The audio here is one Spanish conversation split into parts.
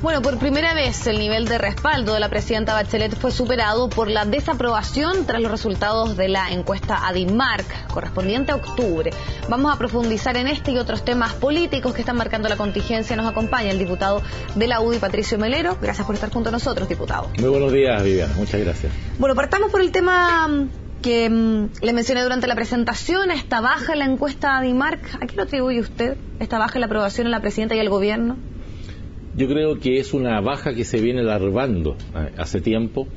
Bueno, por primera vez el nivel de respaldo de la presidenta Bachelet fue superado por la desaprobación tras los resultados de la encuesta ADIMARC, correspondiente a octubre. Vamos a profundizar en este y otros temas políticos que están marcando la contingencia. Nos acompaña el diputado de la UDI, Patricio Melero. Gracias por estar junto a nosotros, diputado. Muy buenos días, Viviana. Muchas gracias. Bueno, partamos por el tema que le mencioné durante la presentación, esta baja en la encuesta ADIMARC. ¿A qué lo atribuye usted, esta baja en la aprobación en la presidenta y el gobierno? Yo creo que es una baja que se viene larvando hace tiempo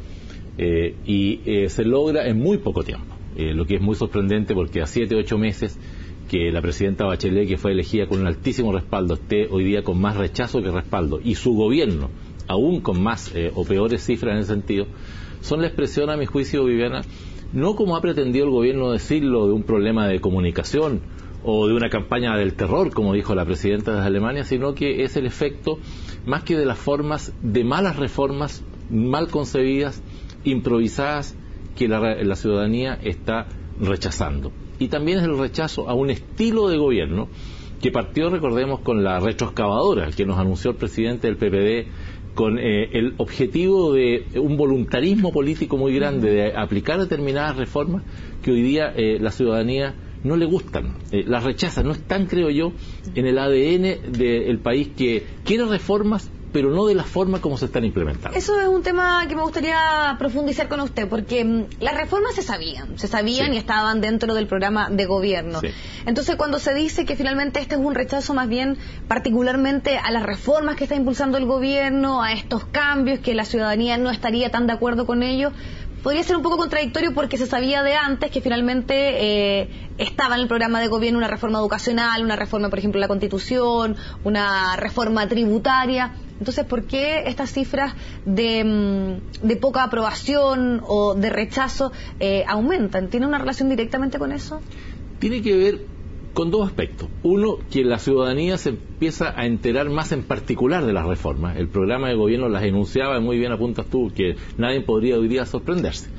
y se logra en muy poco tiempo, lo que es muy sorprendente porque a 7 u 8 meses que la presidenta Bachelet, que fue elegida con un altísimo respaldo, esté hoy día con más rechazo que respaldo, y su gobierno aún con más o peores cifras en ese sentido, son la expresión, a mi juicio, Viviana, no como ha pretendido el gobierno decirlo, de un problema de comunicación o de una campaña del terror, como dijo la presidenta de Alemania, sino que es el efecto, más que de las formas, de malas reformas mal concebidas, improvisadas, que la ciudadanía está rechazando. Y también es el rechazo a un estilo de gobierno que partió, recordemos, con la retroexcavadora que nos anunció el presidente del PPD, con el objetivo de un voluntarismo político muy grande de aplicar determinadas reformas que hoy día la ciudadanía no le gustan, las rechaza. No están, creo yo, en el ADN del país, que quiere reformas, pero no de la forma como se están implementando. Eso es un tema que me gustaría profundizar con usted, porque las reformas se sabían sí, y estaban dentro del programa de gobierno. Sí. Entonces, cuando se dice que finalmente este es un rechazo más bien particularmente a las reformas que está impulsando el gobierno, a estos cambios, que la ciudadanía no estaría tan de acuerdo con ellos, podría ser un poco contradictorio porque se sabía de antes que finalmente estaba en el programa de gobierno una reforma educacional, una reforma, por ejemplo, de la Constitución, una reforma tributaria. Entonces, ¿por qué estas cifras de poca aprobación o de rechazo aumentan? ¿Tiene una relación directamente con eso? Tiene que ver con dos aspectos. Uno, que la ciudadanía se empieza a enterar más en particular de las reformas. El programa de gobierno las enunciaba, muy bien apuntas tú, que nadie podría hoy día sorprenderse.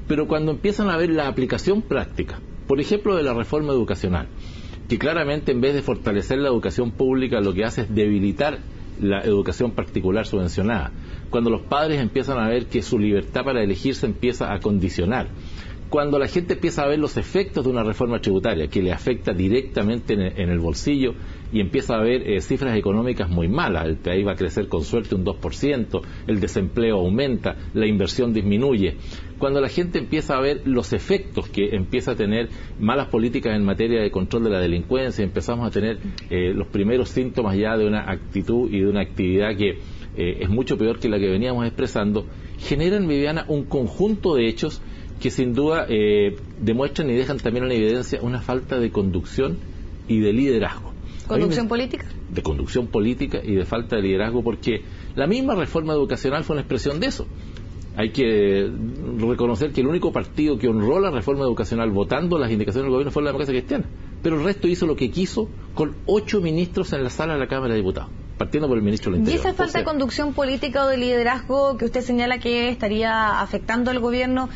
Pero cuando empiezan a ver la aplicación práctica, por ejemplo, de la reforma educacional, que claramente en vez de fortalecer la educación pública, lo que hace es debilitar la educación particular subvencionada. Cuando los padres empiezan a ver que su libertad para elegir se empieza a condicionar. Cuando la gente empieza a ver los efectos de una reforma tributaria que le afecta directamente en el bolsillo y empieza a ver cifras económicas muy malas, el país va a crecer con suerte un 2%, el desempleo aumenta, la inversión disminuye. Cuando la gente empieza a ver los efectos que empieza a tener malas políticas en materia de control de la delincuencia, empezamos a tener los primeros síntomas ya de una actitud y de una actividad que es mucho peor que la que veníamos expresando, generan, Viviana, un conjunto de hechos que sin duda demuestran y dejan también en evidencia una falta de conducción y de liderazgo. ¿Conducción política? De conducción política y de falta de liderazgo, porque la misma reforma educacional fue una expresión de eso. Hay que reconocer que el único partido que honró la reforma educacional votando las indicaciones del gobierno fue la Democracia Cristiana, pero el resto hizo lo que quiso con 8 ministros en la sala de la Cámara de Diputados, partiendo por el ministro del Interior. ¿Y esa falta de conducción política o de liderazgo que usted señala que estaría afectando al gobierno,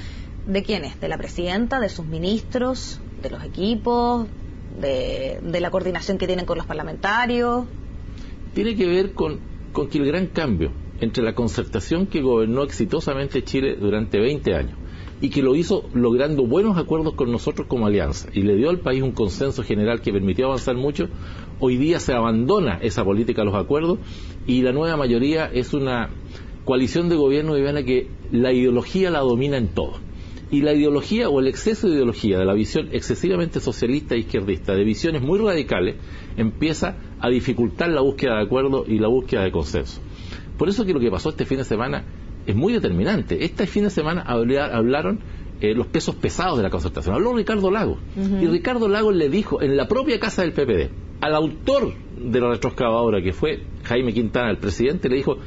de quiénes? ¿De la presidenta, de sus ministros, de los equipos, de la coordinación que tienen con los parlamentarios? Tiene que ver con que el gran cambio entre la concertación que gobernó exitosamente Chile durante 20 años y que lo hizo logrando buenos acuerdos con nosotros como alianza y le dio al país un consenso general que permitió avanzar mucho, hoy día se abandona esa política, los acuerdos, y la nueva mayoría es una coalición de gobierno, Viviana, que la ideología la domina en todo. Y la ideología o el exceso de ideología de la visión excesivamente socialista e izquierdista, de visiones muy radicales, empieza a dificultar la búsqueda de acuerdo y la búsqueda de consenso. Por eso que lo que pasó este fin de semana es muy determinante. Este fin de semana hablaron los pesos pesados de la concertación. Habló Ricardo Lagos. Y Ricardo Lagos le dijo en la propia casa del PPD, al autor de la retroexcavadora, que fue Jaime Quintana, el presidente, le dijo: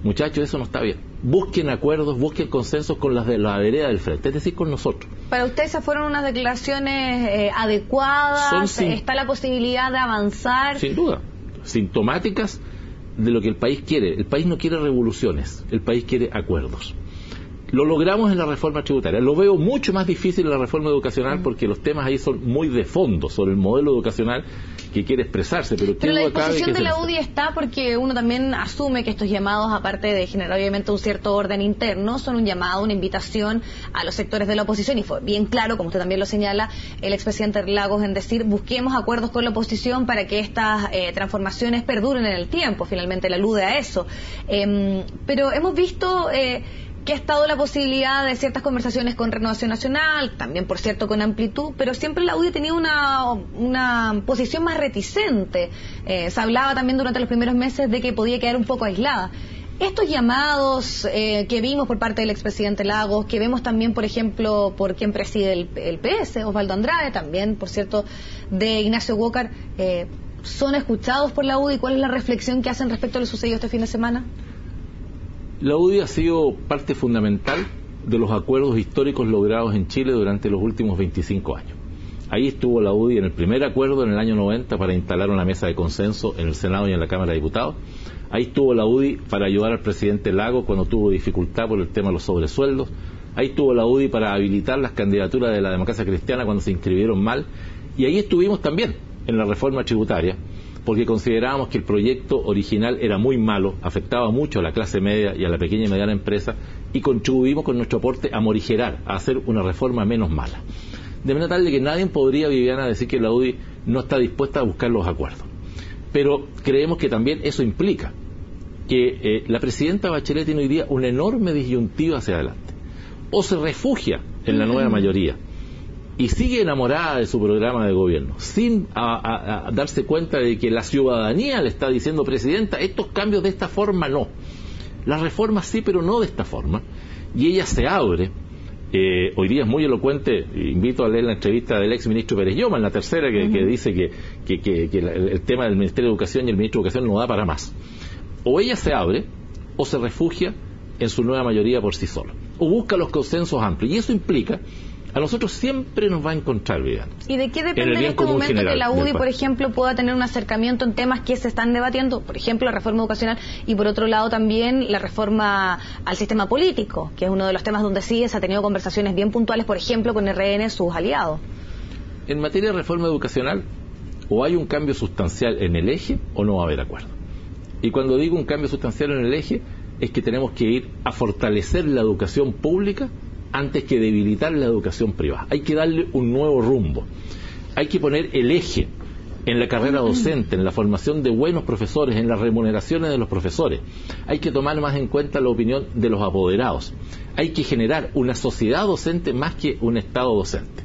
muchachos, eso no está bien. Busquen acuerdos, busquen consensos con las de la vereda del frente, es decir, con nosotros. ¿Para usted esas fueron unas declaraciones adecuadas? ¿Está la posibilidad de avanzar? Sin duda, sintomáticas de lo que el país quiere. El país no quiere revoluciones, el país quiere acuerdos. Lo logramos en la reforma tributaria. Lo veo mucho más difícil en la reforma educacional porque los temas ahí son muy de fondo sobre el modelo educacional que quiere expresarse. Pero la disposición de la UDI está porque uno también asume que estos llamados, aparte de generar obviamente un cierto orden interno, son un llamado, una invitación a los sectores de la oposición, y fue bien claro, como usted también lo señala, el expresidente Lagos en decir, busquemos acuerdos con la oposición para que estas transformaciones perduren en el tiempo. Finalmente él alude a eso. Pero hemos visto que ha estado la posibilidad de ciertas conversaciones con Renovación Nacional, también por cierto con Amplitud, pero siempre la UDI tenía una posición más reticente. Se hablaba también durante los primeros meses de que podía quedar un poco aislada. Estos llamados que vimos por parte del expresidente Lagos, que vemos también, por ejemplo, por quien preside el PS, Osvaldo Andrade, también, por cierto, de Ignacio Walker, ¿son escuchados por la UDI? ¿Cuál es la reflexión que hacen respecto a lo sucedido este fin de semana? La UDI ha sido parte fundamental de los acuerdos históricos logrados en Chile durante los últimos 25 años. Ahí estuvo la UDI en el primer acuerdo en el año 90 para instalar una mesa de consenso en el Senado y en la Cámara de Diputados. Ahí estuvo la UDI para ayudar al presidente Lagos cuando tuvo dificultad por el tema de los sobresueldos. Ahí estuvo la UDI para habilitar las candidaturas de la democracia cristiana cuando se inscribieron mal. Y ahí estuvimos también en la reforma tributaria, porque considerábamos que el proyecto original era muy malo, afectaba mucho a la clase media y a la pequeña y mediana empresa, y contribuimos con nuestro aporte a morigerar, a hacer una reforma menos mala. De manera tal de que nadie podría, Viviana, decir que la UDI no está dispuesta a buscar los acuerdos. Pero creemos que también eso implica que la presidenta Bachelet tiene hoy día una enorme disyuntiva hacia adelante. O se refugia en la nueva mayoría y sigue enamorada de su programa de gobierno, sin a darse cuenta de que la ciudadanía le está diciendo, presidenta, estos cambios de esta forma no. Las reformas sí, pero no de esta forma. Y ella se abre. Hoy día es muy elocuente, invito a leer la entrevista del ex ministro Pérez Lloma, en la tercera, que dice que el tema del Ministerio de Educación y el ministro de Educación no da para más. O ella se abre, o se refugia en su nueva mayoría por sí sola, o busca los consensos amplios. Y eso implica, a nosotros siempre nos va a encontrar, Viviana. ¿Y de qué depende en este momento que la UDI, por ejemplo, pueda tener un acercamiento en temas que se están debatiendo? Por ejemplo, la reforma educacional y, por otro lado, también la reforma al sistema político, que es uno de los temas donde sí se ha tenido conversaciones bien puntuales, por ejemplo, con RN, sus aliados. En materia de reforma educacional, o hay un cambio sustancial en el eje o no va a haber acuerdo. Y cuando digo un cambio sustancial en el eje, es que tenemos que ir a fortalecer la educación pública antes que debilitar la educación privada. Hay que darle un nuevo rumbo. Hay que poner el eje en la carrera docente, en la formación de buenos profesores, en las remuneraciones de los profesores. Hay que tomar más en cuenta la opinión de los apoderados. Hay que generar una sociedad docente más que un Estado docente.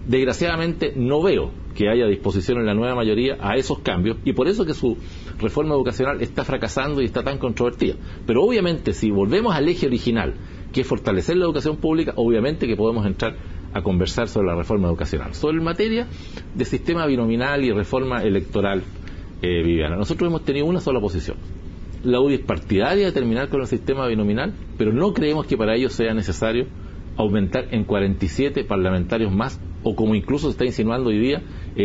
Desgraciadamente no veo que haya disposición en la nueva mayoría a esos cambios, y por eso que su reforma educacional está fracasando y está tan controvertida. Pero obviamente, si volvemos al eje original, que es fortalecer la educación pública, obviamente que podemos entrar a conversar sobre la reforma educacional. Sobre materia de sistema binominal y reforma electoral, Viviana, nosotros hemos tenido una sola posición. La UDI es partidaria de terminar con el sistema binominal, pero no creemos que para ello sea necesario aumentar en 47 parlamentarios más, o como incluso se está insinuando hoy día,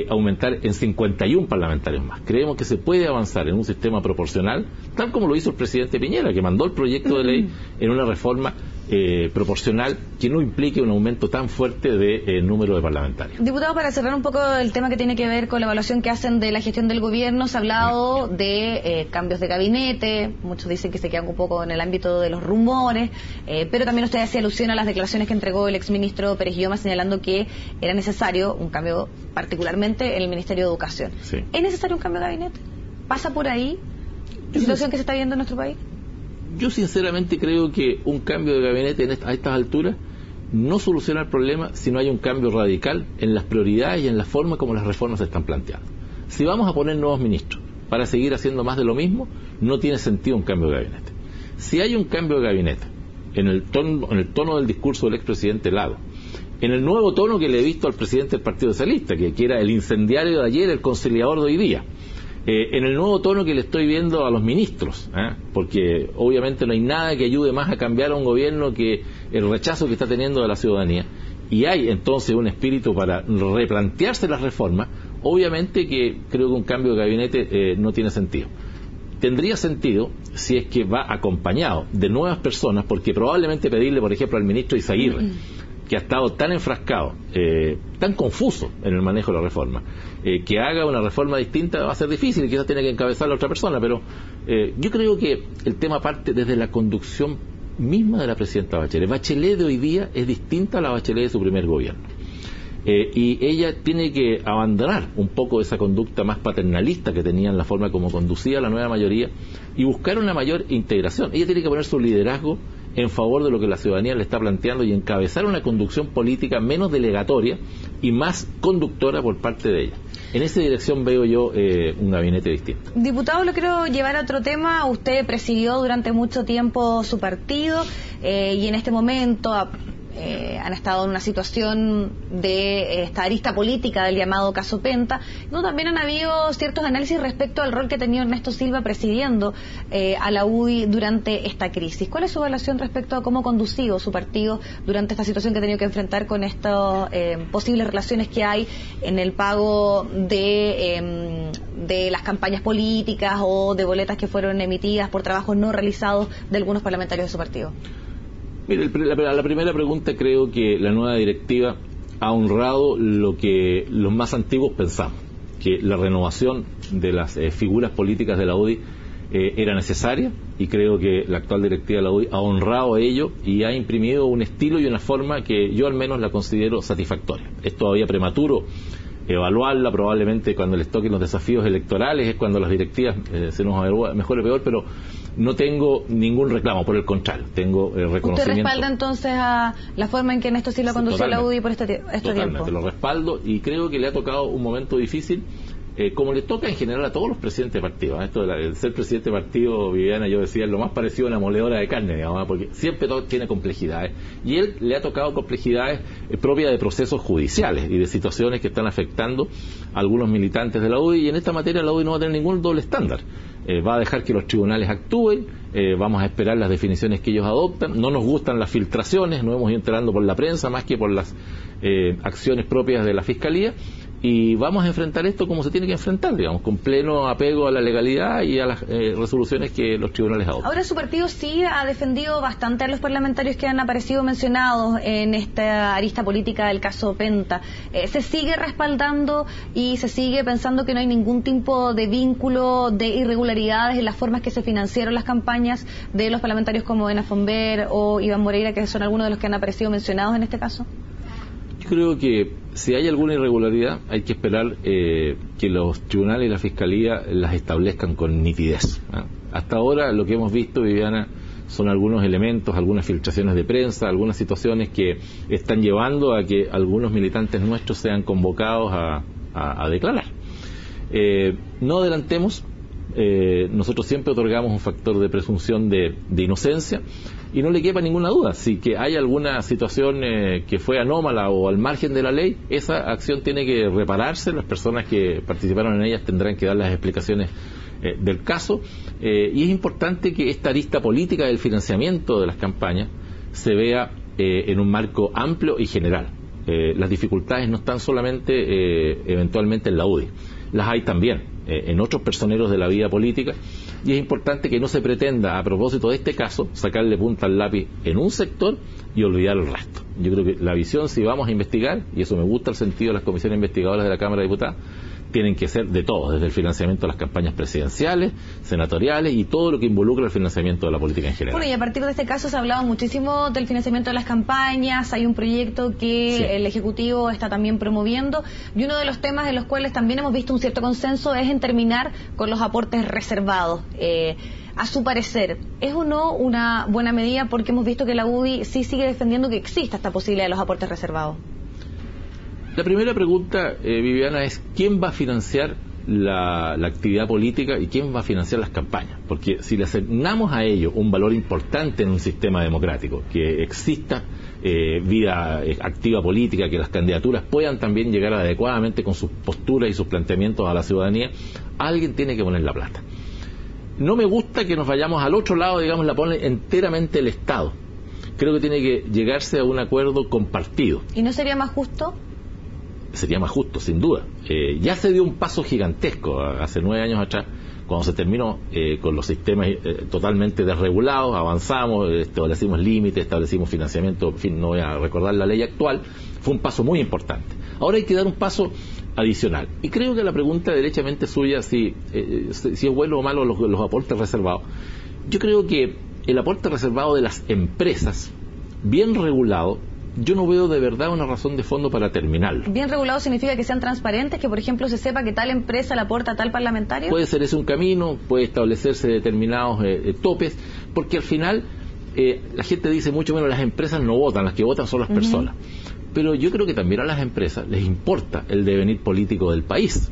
aumentar en 51 parlamentarios más. Creemos que se puede avanzar en un sistema proporcional, tal como lo hizo el presidente Piñera, que mandó el proyecto de ley en una reforma proporcional que no implique un aumento tan fuerte de número de parlamentarios. Diputado, para cerrar un poco el tema que tiene que ver con la evaluación que hacen de la gestión del gobierno, se ha hablado de cambios de gabinete, muchos dicen que se quedan un poco en el ámbito de los rumores, pero también usted hacía alusión a las declaraciones que entregó el exministro Pérez Lloma señalando que era necesario un cambio, particularmente en el Ministerio de Educación. Sí. ¿Es necesario un cambio de gabinete? ¿Pasa por ahí la situación que se está viendo en nuestro país? Yo sinceramente creo que un cambio de gabinete a estas alturas no soluciona el problema si no hay un cambio radical en las prioridades y en la forma como las reformas se están planteando. Si vamos a poner nuevos ministros para seguir haciendo más de lo mismo, no tiene sentido un cambio de gabinete. Si hay un cambio de gabinete en el tono del discurso del expresidente Lagos, en el nuevo tono que le he visto al presidente del Partido Socialista, que era el incendiario de ayer, el conciliador de hoy día, en el nuevo tono que le estoy viendo a los ministros, porque obviamente no hay nada que ayude más a cambiar a un gobierno que el rechazo que está teniendo de la ciudadanía, y hay entonces un espíritu para replantearse las reformas, obviamente que creo que un cambio de gabinete no tiene sentido. tendría sentido si es que va acompañado de nuevas personas, porque probablemente pedirle, por ejemplo, al ministro Izaguirre, que ha estado tan enfrascado, tan confuso en el manejo de la reforma, que haga una reforma distinta va a ser difícil y quizás tiene que encabezarla otra persona, pero yo creo que el tema parte desde la conducción misma de la presidenta Bachelet. Bachelet de hoy día es distinta a la Bachelet de su primer gobierno. Y ella tiene que abandonar un poco esa conducta más paternalista que tenía en la forma como conducía la nueva mayoría y buscar una mayor integración. Ella tiene que poner su liderazgo en favor de lo que la ciudadanía le está planteando y encabezar una conducción política menos delegatoria y más conductora por parte de ella. En esa dirección veo yo un gabinete distinto. Diputado, lo quiero llevar a otro tema. Usted presidió durante mucho tiempo su partido y en este momento han estado en una situación de esta arista política del llamado caso Penta. No, también han habido ciertos análisis respecto al rol que ha tenido Ernesto Silva presidiendo a la UDI durante esta crisis. ¿Cuál es su evaluación respecto a cómo ha conducido su partido durante esta situación que ha tenido que enfrentar con estas posibles relaciones que hay en el pago de las campañas políticas o de boletas que fueron emitidas por trabajos no realizados de algunos parlamentarios de su partido? Mire, la primera pregunta, creo que la nueva directiva ha honrado lo que los más antiguos pensamos, que la renovación de las figuras políticas de la UDI era necesaria, y creo que la actual directiva de la UDI ha honrado ello y ha imprimido un estilo y una forma que yo al menos la considero satisfactoria. Es todavía prematuro evaluarla, probablemente cuando les toquen los desafíos electorales es cuando las directivas se nos evalúa mejor o peor, pero no tengo ningún reclamo, por el contrario, tengo reconocimiento. ¿Usted respalda entonces a la forma en que Ernesto Silva condució a la UDI por este tiempo? Totalmente, lo respaldo y creo que le ha tocado un momento difícil, como le toca en general a todos los presidentes de partido. Esto de ser presidente de partido, Viviana, yo decía, es lo más parecido a una moledora de carne, digamos, porque siempre todo tiene complejidades. Y él le ha tocado complejidades propias de procesos judiciales y de situaciones que están afectando a algunos militantes de la UDI, y en esta materia la UDI no va a tener ningún doble estándar. Va a dejar que los tribunales actúen, vamos a esperar las definiciones que ellos adoptan. No nos gustan las filtraciones, nos hemos ido enterando por la prensa más que por las acciones propias de la Fiscalía, y vamos a enfrentar esto como se tiene que enfrentar, digamos, con pleno apego a la legalidad y a las resoluciones que los tribunales adoptan. Ahora, su partido sí ha defendido bastante a los parlamentarios que han aparecido mencionados en esta arista política del caso Penta. ¿Se sigue respaldando y se sigue pensando que no hay ningún tipo de vínculo de irregularidades en las formas que se financiaron las campañas de los parlamentarios como Ena Fomber o Iván Moreira, que son algunos de los que han aparecido mencionados en este caso? Yo creo que si hay alguna irregularidad hay que esperar que los tribunales y la Fiscalía las establezcan con nitidez. Hasta ahora lo que hemos visto, Viviana, son algunos elementos, algunas filtraciones de prensa, algunas situaciones que están llevando a que algunos militantes nuestros sean convocados a declarar. No adelantemos, nosotros siempre otorgamos un factor de presunción de inocencia, y no le quepa ninguna duda, si que hay alguna situación que fue anómala o al margen de la ley, esa acción tiene que repararse, las personas que participaron en ellas tendrán que dar las explicaciones del caso, y es importante que esta arista política del financiamiento de las campañas se vea en un marco amplio y general. Las dificultades no están solamente eventualmente en la UDI, las hay también en otros personeros de la vida política, y es importante que no se pretenda, a propósito de este caso, sacarle punta al lápiz en un sector y olvidar el resto. Yo creo que la visión, si vamos a investigar, y eso me gusta el sentido de las comisiones investigadoras de la Cámara de Diputados, tienen que ser de todo, desde el financiamiento de las campañas presidenciales, senatoriales y todo lo que involucra el financiamiento de la política en general. Bueno, y a partir de este caso se ha hablado muchísimo del financiamiento de las campañas, hay un proyecto que el Ejecutivo está también promoviendo, y uno de los temas en los cuales también hemos visto un cierto consenso es en terminar con los aportes reservados. A su parecer, ¿es o no una buena medida? Porque hemos visto que la UDI sí sigue defendiendo que exista esta posibilidad de los aportes reservados. La primera pregunta, Viviana, es ¿quién va a financiar la actividad política y quién va a financiar las campañas? Porque si le asignamos a ello un valor importante en un sistema democrático, que exista vida activa política, que las candidaturas puedan también llegar adecuadamente con sus posturas y sus planteamientos a la ciudadanía, alguien tiene que poner la plata. No me gusta que nos vayamos al otro lado, digamos, la pone enteramente el Estado. Creo que tiene que llegarse a un acuerdo compartido. ¿Y no sería más justo? Sería más justo, sin duda. Ya se dio un paso gigantesco hace 9 años atrás, Cuando se terminó con los sistemas totalmente desregulados, avanzamos, establecimos límites, establecimos financiamiento, en fin, no voy a recordar la ley actual, fue un paso muy importante. Ahora hay que dar un paso adicional. Y creo que la pregunta derechamente suya, si es bueno o malo los aportes reservados, yo creo que el aporte reservado de las empresas, bien regulado, yo no veo de verdad una razón de fondo para terminarlo. ¿Bien regulado significa que sean transparentes, que por ejemplo se sepa que tal empresa le aporta a tal parlamentario? Puede ser ese un camino, puede establecerse determinados topes, porque al final la gente dice mucho menos las empresas no votan, las que votan son las personas. Pero yo creo que también a las empresas les importa el devenir político del país.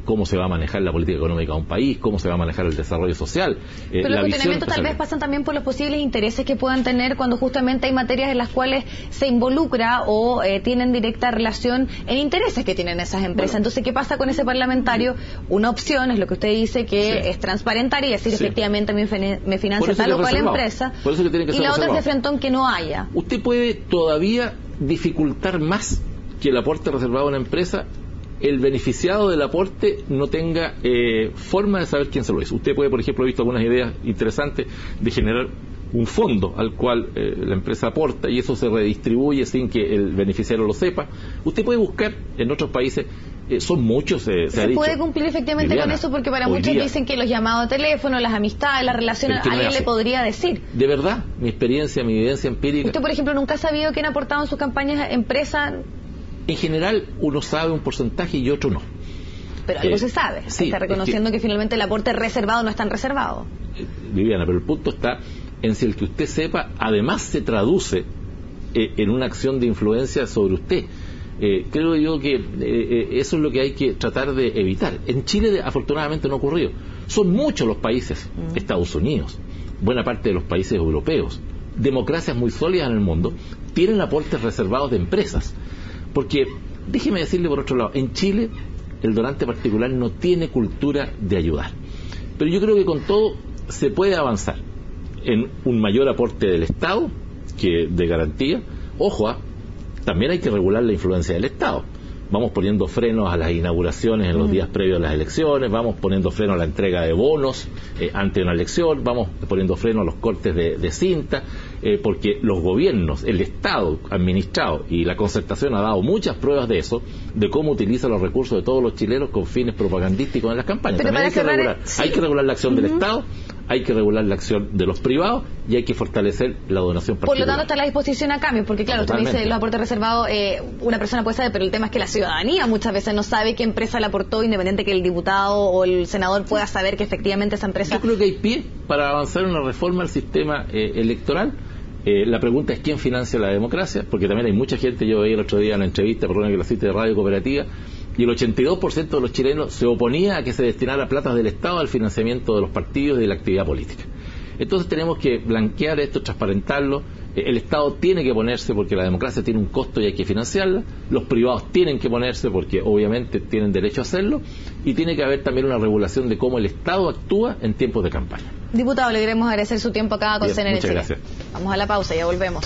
Cómo se va a manejar la política económica de un país, cómo se va a manejar el desarrollo social. Pero los cuestionamientos tal vez pasan también por los posibles intereses que puedan tener cuando justamente hay materias en las cuales se involucra o tienen directa relación en intereses que tienen esas empresas. Bueno, entonces, ¿qué pasa con ese parlamentario? Una opción es lo que usted dice, que es transparentar y decir efectivamente me financia tal o cual empresa, y la otra es de frente que no haya. Usted puede todavía dificultar más que el aporte reservado a una empresa el beneficiado del aporte no tenga forma de saber quién se lo hizo. Usted puede, por ejemplo, he visto algunas ideas interesantes de generar un fondo al cual la empresa aporta y eso se redistribuye sin que el beneficiario lo sepa. Usted puede buscar en otros países, son muchos, se ha dicho. Puede cumplir efectivamente con eso, porque para muchos dicen que los llamados de teléfono, las amistades, las relaciones, alguien le podría decir. De verdad, mi experiencia, mi evidencia empírica. ¿Usted, por ejemplo, nunca ha sabido quién ha aportado en sus campañas empresas? En general, uno sabe un porcentaje y otro no. Pero algo se sabe. Sí, está reconociendo que finalmente el aporte reservado no es tan reservado. Viviana, pero el punto está en si el que usted sepa además se traduce en una acción de influencia sobre usted. Creo yo que eso es lo que hay que tratar de evitar. En Chile afortunadamente no ha ocurrido. Son muchos los países, Estados Unidos, buena parte de los países europeos, democracias muy sólidas en el mundo, tienen aportes reservados de empresas. Porque, déjeme decirle por otro lado, en Chile el donante particular no tiene cultura de ayudar. Pero yo creo que con todo se puede avanzar en un mayor aporte del Estado, que de garantía. Ojo, también hay que regular la influencia del Estado. Vamos poniendo frenos a las inauguraciones en los días previos a las elecciones, vamos poniendo freno a la entrega de bonos ante una elección, vamos poniendo freno a los cortes de cinta, porque los gobiernos, el Estado administrado y la concertación ha dado muchas pruebas de eso, de cómo utiliza los recursos de todos los chilenos con fines propagandísticos en las campañas. Pero también hay que regular la acción del Estado, hay que regular la acción de los privados y hay que fortalecer la donación particular. Por lo tanto, está la disposición a cambios, porque claro, usted me dice los aportes reservados, una persona puede saber, pero el tema es que la ciudadanía muchas veces no sabe qué empresa le aportó, independiente que el diputado o el senador pueda saber que efectivamente esa empresa... Yo creo que hay pie para avanzar en una reforma al sistema electoral. La pregunta es quién financia la democracia, porque también hay mucha gente, yo veía el otro día en la entrevista, perdón que la cite de Radio Cooperativa, y el 82% de los chilenos se oponía a que se destinara plata del Estado al financiamiento de los partidos y de la actividad política. Entonces tenemos que blanquear esto, transparentarlo. El Estado tiene que ponerse porque la democracia tiene un costo y hay que financiarla. Los privados tienen que ponerse porque obviamente tienen derecho a hacerlo. Y tiene que haber también una regulación de cómo el Estado actúa en tiempos de campaña. Diputado, le queremos agradecer su tiempo acá con CNN Chile. Muchas gracias. Vamos a la pausa, ya volvemos.